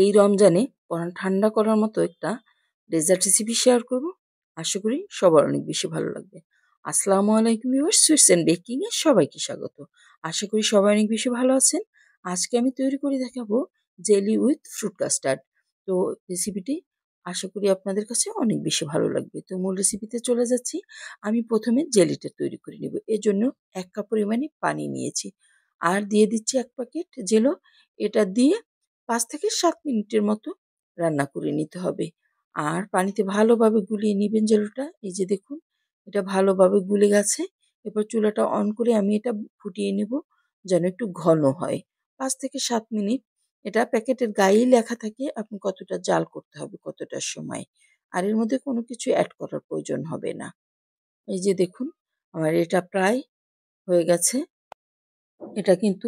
এই রমজানে পরান ঠান্ডা করার মতো একটা ডেজার্ট রেসিপি শেয়ার করব। আশা করি সবার অনেক বেশি ভালো লাগবে। আসসালামু আলাইকুম ভিউয়ার্স, সুইটস অ্যান্ড বেকিং এ সবাইকে স্বাগত। আশা করি সবাই অনেক বেশি ভালো আছেন। আজকে আমি তৈরি করে দেখাবো জেলি উইথ ফ্রুট কাস্টার্ড। তো রেসিপিটি আশা করি আপনাদের কাছে অনেক বেশি ভালো লাগবে। তো মূল রেসিপিতে চলে যাচ্ছি। আমি প্রথমে জেলিটা তৈরি করে নেব। এর জন্য 1 কাপ পরিমাণে পানি নিয়েছি আর দিয়ে দিচ্ছি 1 প্যাকেট জেলো। এটা দিয়ে 5 থেকে 7 মিনিটের মতো রান্না করে নিতে হবে। আর পানিতে ভালোভাবে গুলিয়ে নিবেন জেলোটা। এই যে দেখুন, এটা ভালোভাবে গুলে গেছে। এরপর চুলাটা অন করে আমি এটা ফুটিয়ে নেব যেন একটু ঘন হয়। 5 থেকে 7 মিনিট। এটা প্যাকেটের গায়েই লেখা থাকে আপনি কতটা জাল করতে হবে, কতটা সময়। আর এর মধ্যে কোনো কিছু অ্যাড করার প্রয়োজন হবে না। এই যে দেখুন, আমার এটা প্রায় হয়ে গেছে। এটা কিন্তু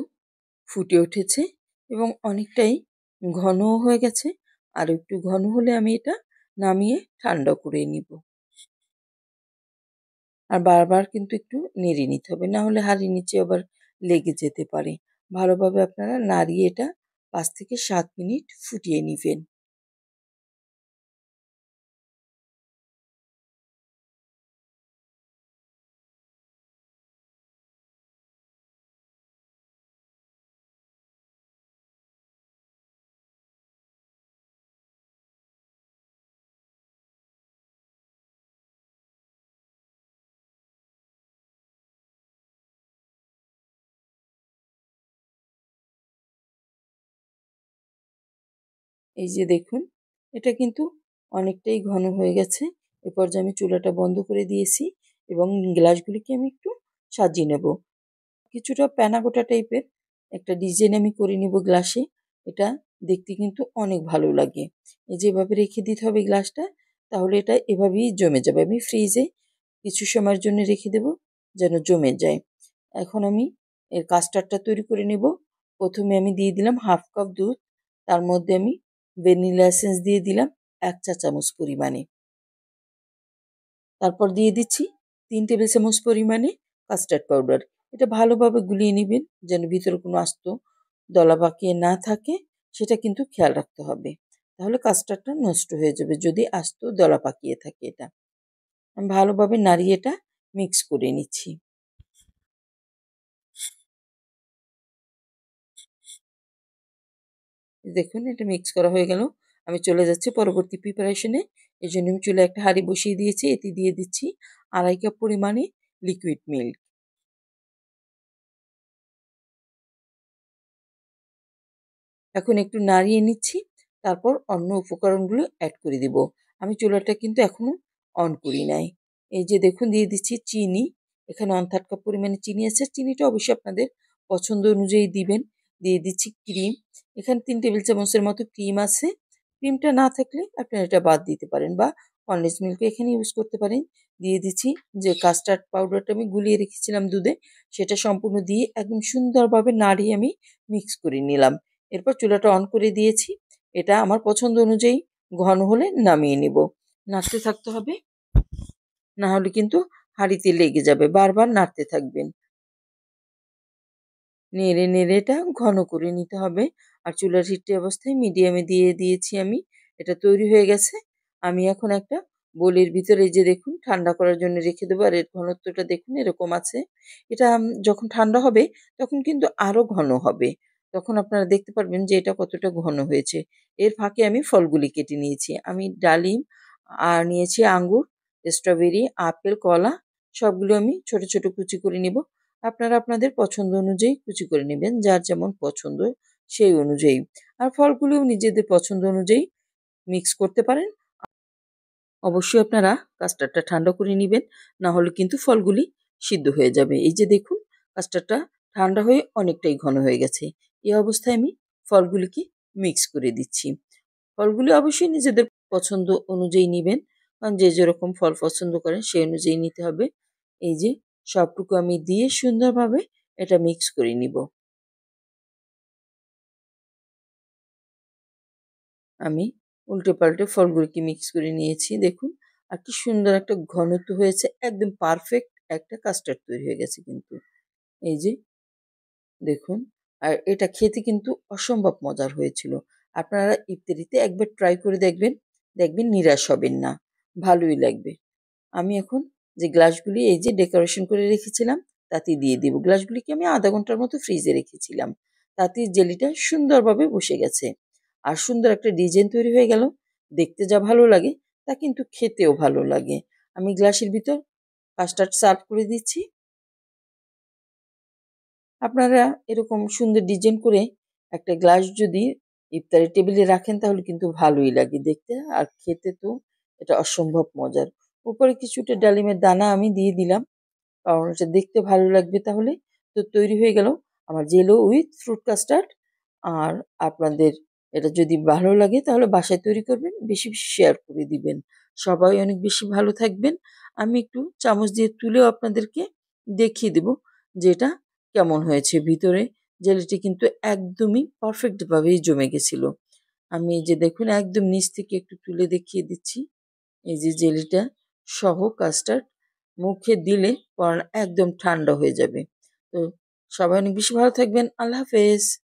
ফুটে উঠেছে এবং অনেকটাই ঘনও হয়ে গেছে। আর একটু ঘন হলে আমি এটা নামিয়ে ঠান্ডা করে নিব। আর বারবার কিন্তু একটু নেড়ে নিতে হবে, না হলে হাঁড়ির নিচে আবার লেগে যেতে পারে। ভালোভাবে আপনারা নাড়িয়ে এটা 5 থেকে 7 মিনিট ফুটিয়ে নিবেন। এই যে দেখুন, এটা কিন্তু অনেকটাই ঘন হয়ে গেছে। এ পর্যায়ে আমি চুলাটা বন্ধ করে দিয়েছি এবং গ্লাসগুলিকে আমি একটু সাজিয়ে নেব। কিছুটা প্যানাকোটা টাইপের একটা ডিজাইন আমি করে নিব গ্লাসে। এটা দেখতে কিন্তু অনেক ভালো লাগে। এই যে এভাবে রেখে দিতে হবে গ্লাসটা, তাহলে এটা এভাবেই জমে যাবে। আমি ফ্রিজে কিছু সময়ের জন্য রেখে দেব যেন জমে যায়। এখন আমি এর কাস্টার্ডটা তৈরি করে নেব। প্রথমে আমি দিয়ে দিলাম 1/2 কাপ দুধ। তার মধ্যে আমি ভ্যানিলা এসেন্স দিয়ে দিলাম 1 চা চামচ পরিমাণে। তারপর দিয়ে দিচ্ছি 3 টেবিল চামচ পরিমাণে কাস্টার্ড পাউডার। এটা ভালোভাবে গুলিয়ে নিবেন যেন ভিতরে কোনো আস্ত দলা পাকিয়ে না থাকে, সেটা কিন্তু খেয়াল রাখতে হবে। তাহলে কাস্টার্ডটা নষ্ট হয়ে যাবে যদি আস্ত দলা পাকিয়ে থাকে এটা। আমি ভালোভাবে নাড়িয়ে এটা মিক্স করে নিচ্ছি। দেখুন, এটা মিক্স করা হয়ে গেল। আমি চলে যাচ্ছি পরবর্তী প্রিপারেশনে। এজন্য আমি চুলায় একটা হাঁড়ি বসিয়ে দিয়েছি। এতে দিয়ে দিচ্ছি 2.5 কাপ পরিমাণে লিকুইড মিল্ক। এখন একটু নাড়িয়ে নিচ্ছি। তারপর অন্য উপকরণগুলো অ্যাড করে দিব। আমি চুলাটা কিন্তু এখনো অন করি নাই। এই যে দেখুন, দিয়ে দিচ্ছি চিনি। এখানে 1/3 কাপ পরিমাণে চিনি আছে। চিনিটা অবশ্যই আপনাদের পছন্দ অনুযায়ী দিবেন। দিয়ে দিচ্ছি ক্রিম। এখানে 3 টেবিল চামচের মতো ক্রিম আছে। ক্রিমটা না থাকলে আপনারা এটা বাদ দিতে পারেন বা কনডেন্স মিল্কও এখানে ইউজ করতে পারেন। দিয়ে দিচ্ছি যে কাস্টার্ড পাউডারটা আমি গুলিয়ে রেখেছিলাম দুধে, সেটা সম্পূর্ণ দিয়ে একদম সুন্দরভাবে নাড়িয়ে আমি মিক্স করে নিলাম। এরপর চুলাটা অন করে দিয়েছি। এটা আমার পছন্দ অনুযায়ী ঘন হলে নামিয়ে নেব। নাড়তে থাকতে হবে, না হলে কিন্তু হাঁড়িতে লেগে যাবে। বারবার নাড়তে থাকবেন। নেড়ে নেড়ে এটা ঘন করে নিতে হবে। আর চুলার হিটে অবস্থায় মিডিয়ামে দিয়ে দিয়েছি আমি। এটা তৈরি হয়ে গেছে। আমি এখন একটা বোলের ভিতরে, এই যে দেখুন, ঠান্ডা করার জন্য রেখে দেবো। আর এর ঘনত্বটা দেখুন এরকম আছে। এটা যখন ঠান্ডা হবে তখন কিন্তু আরো ঘন হবে। তখন আপনারা দেখতে পারবেন যে এটা কতটা ঘন হয়েছে। এর ফাঁকে আমি ফলগুলি কেটে নিয়েছি। আমি ডালিম আর নিয়েছি আঙ্গুর, স্ট্রবেরি, আপেল, কলা, সবগুলো আমি ছোট ছোট কুচি করে নিব। আপনারা আপনাদের পছন্দ অনুযায়ী কুচি করে নেবেন, যার যেমন পছন্দ সেই অনুযায়ী। আর ফলগুলিও নিজেদের পছন্দ অনুযায়ী মিক্স করতে পারেন। অবশ্যই আপনারা কাস্টার্ডটা ঠান্ডা করে নিবেন, না হলে কিন্তু ফলগুলি সিদ্ধ হয়ে যাবে। এই যে দেখুন, কাস্টার্ডটা ঠান্ডা হয়ে অনেকটাই ঘন হয়ে গেছে। এই অবস্থায় আমি ফলগুলিকে মিক্স করে দিচ্ছি। ফলগুলি অবশ্যই নিজেদের পছন্দ অনুযায়ী নিবেন, কারণ যে যেরকম ফল পছন্দ করেন সেই অনুযায়ী নিতে হবে। এই যে সবটুকু আমি দিয়ে সুন্দরভাবে এটা মিক্স করে নিব। আমি উল্টে পাল্টে ফলগুলিকে মিক্স করে নিয়েছি। দেখুন, আর কি সুন্দর একটা ঘনত্ব হয়েছে। একদম পারফেক্ট একটা কাস্টার্ড তৈরি হয়ে গেছে কিন্তু। এই যে দেখুন, আর এটা খেতে কিন্তু অসম্ভব মজার হয়েছিল। আপনারা ইফতারিতে একবার ট্রাই করে দেখবেন, দেখবেন নিরাশ হবেন না, ভালোই লাগবে। আমি এখন যে গ্লাসগুলি এই যে ডেকোরেশন করে রেখেছিলাম তাতে দিয়ে দিব। গ্লাসগুলিকে আমি আধা ঘন্টার মতো ফ্রিজে রেখেছিলাম, তাতে জেলিটা সুন্দরভাবে বসে গেছে আর সুন্দর একটা ডিজাইন তৈরি হয়ে গেল। দেখতে যা ভালো লাগে তা কিন্তু খেতেও ভালো লাগে। আমি গ্লাসের ভিতর কাস্টার্ড সার্ভ করে দিচ্ছি। আপনারা এরকম সুন্দর ডিজাইন করে একটা গ্লাস যদি ইফতারের টেবিলে রাখেন তাহলে কিন্তু ভালোই লাগে দেখতে আর খেতে তো এটা অসম্ভব মজার। উপরে কিছুটা ডালিমের দানা আমি দিয়ে দিলাম, কারণ এটা দেখতে ভালো লাগবে তাহলে। তো তৈরি হয়ে গেল আমার জেলো উইথ ফ্রুট কাস্টার্ড। আর আপনাদের এটা যদি ভালো লাগে তাহলে বাসায় তৈরি করবেন, বেশি বেশি শেয়ার করে দিবেন। সবাই অনেক বেশি ভালো থাকবেন। আমি একটু চামচ দিয়ে তুলেও আপনাদেরকে দেখিয়ে দেব যে এটা কেমন হয়েছে। ভিতরে জেলিটি কিন্তু একদমই পারফেক্টভাবেই জমে গেছিল। আমি এই যে দেখুন একদম নিচ থেকে একটু তুলে দেখিয়ে দিচ্ছি। এই যে জেলিটা সহ কাস্টার্ড মুখে দিলে পরান একদম ঠান্ডা হয়ে যাবে। তো সবাই অনেক বেশি ভালো থাকবেন। আল্লাহ হাফেজ।